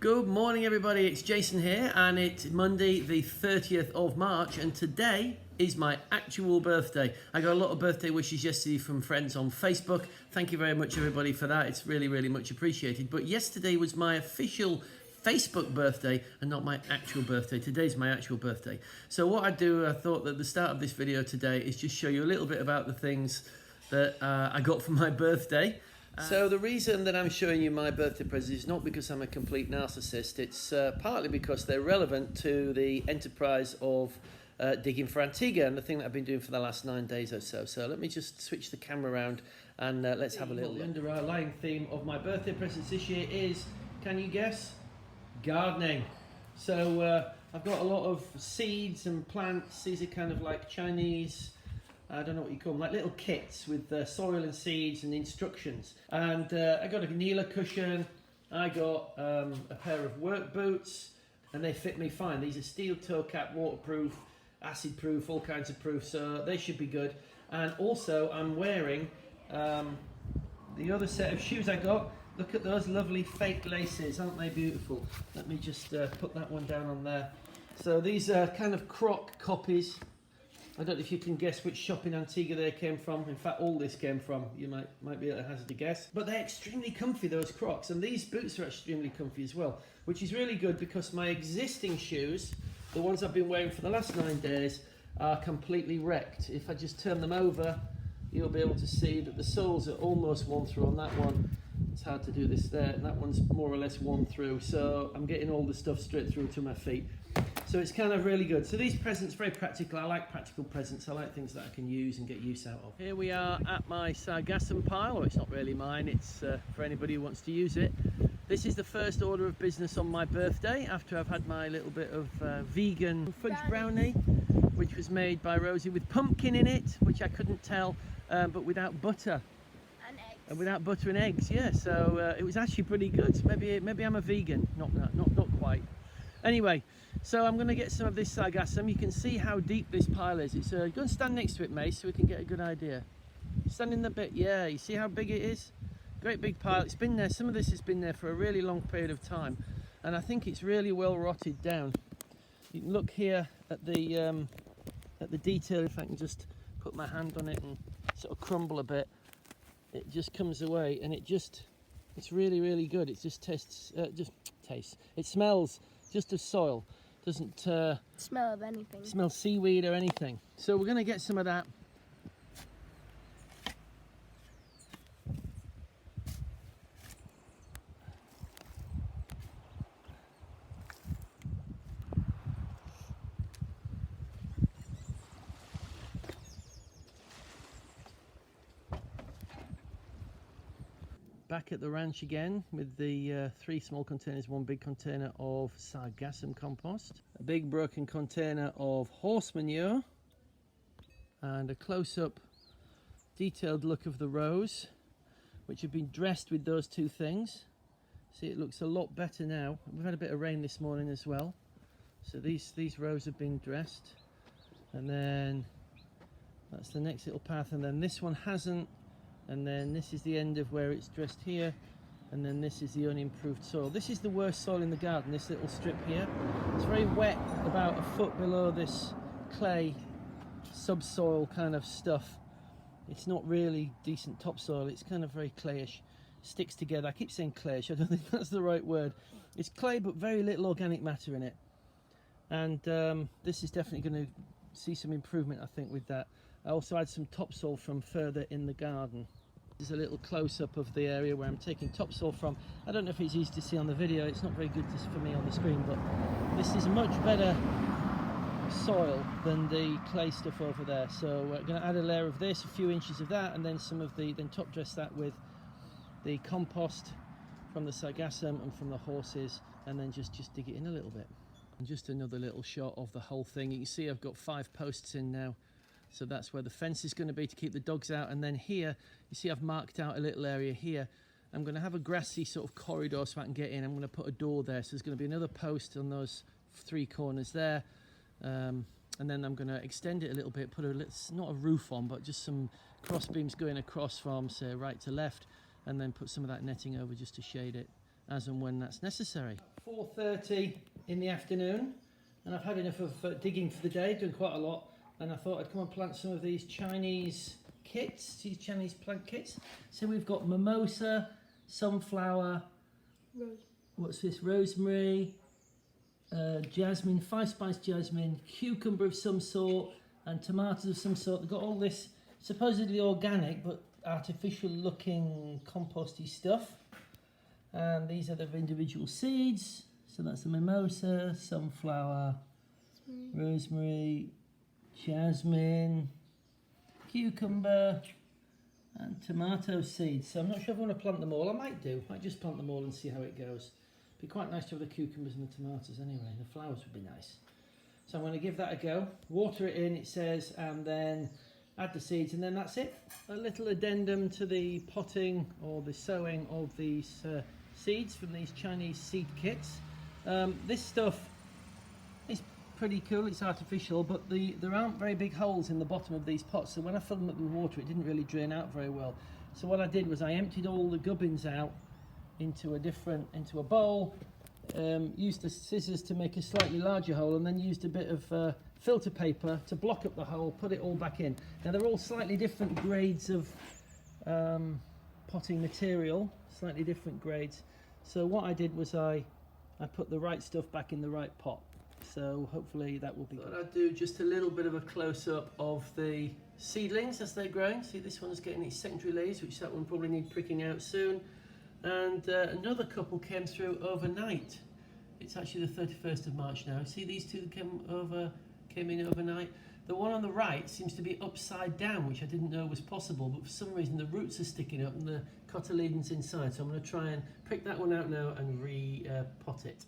Good morning everybody, it's Jason here and it's Monday the 30th of March and today is my actual birthday. I got a lot of birthday wishes yesterday from friends on Facebook. Thank you very much everybody for that, it's really much appreciated. But yesterday was my official Facebook birthday and not my actual birthday. Today's my actual birthday. So what I thought that the start of this video today is just show you a little bit about the things that I got for my birthday. So the reason that I'm showing you my birthday present is not because I'm a complete narcissist, it's partly because they're relevant to the enterprise of digging for Antigua and the thing that I've been doing for the last 9 days or so. So let me just switch the camera around and let's have a little look. The underlying theme of my birthday presents this year is, can you guess? Gardening. So I've got a lot of seeds and plants. These are kind of like Chinese, I don't know what you call them, like little kits with soil and seeds and instructions. And I got a vanilla cushion, I got a pair of work boots, and they fit me fine. These are steel toe cap, waterproof, acid proof, all kinds of proof, so they should be good. And also I'm wearing the other set of shoes I got. Look at those lovely fake laces, aren't they beautiful? Let me just put that one down on there. So these are kind of Croc copies. I don't know if you can guess which shop in Antigua they came from. In fact, all this came from. You might be able to hazard a guess. But they're extremely comfy, those Crocs. And these boots are extremely comfy as well, which is really good because my existing shoes, the ones I've been wearing for the last 9 days, are completely wrecked. If I just turn them over, you'll be able to see that the soles are almost worn through on that one. It's hard to do this there, and that one's more or less worn through. So I'm getting all the stuff straight through to my feet. So it's kind of really good. So these presents, very practical. I like practical presents. I like things that I can use and get use out of. Here we are at my sargassum pile. Well, it's not really mine. It's for anybody who wants to use it. This is the first order of business on my birthday after I've had my little bit of vegan fudge brownie, which was made by Rosie with pumpkin in it, which I couldn't tell, but without butter. And eggs. And without butter and eggs, yeah. So it was actually pretty good. Maybe I'm a vegan. Not quite. Anyway, so I'm going to get some of this sargassum. You can see how deep this pile is. It's go and stand next to it, Mace, so we can get a good idea. Stand in the bit, yeah. You see how big it is? Great big pile. It's been there. Some of this has been there for a really long period of time, and I think it's really well rotted down. You can look here at the detail. If I can just put my hand on it and sort of crumble a bit, it just comes away, and it's really good. It just tastes. It smells just of soil. Doesn't smell of anything. Smell seaweed or anything. So we're going to get some of that. Back at the ranch again with the 3 small containers, 1 big container of sargassum compost, a big broken container of horse manure, and a close-up detailed look of the rows, which have been dressed with those 2 things. See, it looks a lot better now. We've had a bit of rain this morning as well, so these rows have been dressed, and then that's the next little path, and then this one hasn't. And then this is the end of where it's dressed here, and then this is the unimproved soil. This is the worst soil in the garden, this little strip here. It's very wet, about a foot below this clay subsoil kind of stuff. It's not really decent topsoil, it's kind of very clayish, sticks together. I keep saying clayish, I don't think that's the right word. It's clay but very little organic matter in it. And this is definitely going to see some improvement, I think, with that. I also had some topsoil from further in the garden. This is a little close-up of the area where I'm taking topsoil from. I don't know if it's easy to see on the video, it's not very good for me on the screen, but this is much better soil than the clay stuff over there. So we're going to add a layer of this, a few inches of that, and then then top dress that with the compost from the sargassum and from the horses, and then just dig it in a little bit. And just another little shot of the whole thing. You can see I've got 5 posts in now. So that's where the fence is going to be to keep the dogs out. And then here, you see I've marked out a little area here. I'm going to have a grassy sort of corridor so I can get in. I'm going to put a door there. So there's going to be another post on those 3 corners there. And then I'm going to extend it a little bit, put not a roof on, but just some cross beams going across from, say, right to left. And then put some of that netting over just to shade it. as and when that's necessary. 4:30 in the afternoon, and I've had enough of digging for the day, doing quite a lot, and I thought I'd come and plant some of these Chinese kits, these Chinese plant kits. So we've got mimosa, sunflower, what's this, rosemary, jasmine, 5-spice jasmine, cucumber of some sort, and tomatoes of some sort. They've got all this supposedly organic but artificial looking composty stuff. And these are the individual seeds. So that's the mimosa, sunflower, rosemary, jasmine, cucumber, and tomato seeds. So I'm not sure if I want to plant them all. I might do. I might just plant them all and see how it goes. Be quite nice to have the cucumbers and the tomatoes anyway. The flowers would be nice. So I'm going to give that a go. Water it in, it says, and then add the seeds, and then that's it. A little addendum to the potting or the sowing of these seeds from these Chinese seed kits. This stuff is pretty cool. It's artificial, but there aren't very big holes in the bottom of these pots, so when I filled them up with water it didn't really drain out very well. So what I did was I emptied all the gubbins out into a bowl, used the scissors to make a slightly larger hole, and then used a bit of filter paper to block up the hole, put it all back in. Now they're all slightly different grades of potting material, slightly different grades. So what I did was I put the right stuff back in the right pot. So hopefully that will be good. I'll do just a little bit of a close-up of the seedlings as they're growing. See, this one's getting its secondary leaves, which that one probably need pricking out soon. And another couple came through overnight. It's actually the 31st of March now. See these two that came in overnight? The one on the right seems to be upside down, which I didn't know was possible, but for some reason the roots are sticking up and the cotyledons inside. So I'm going to try and pick that one out now and re-pot it.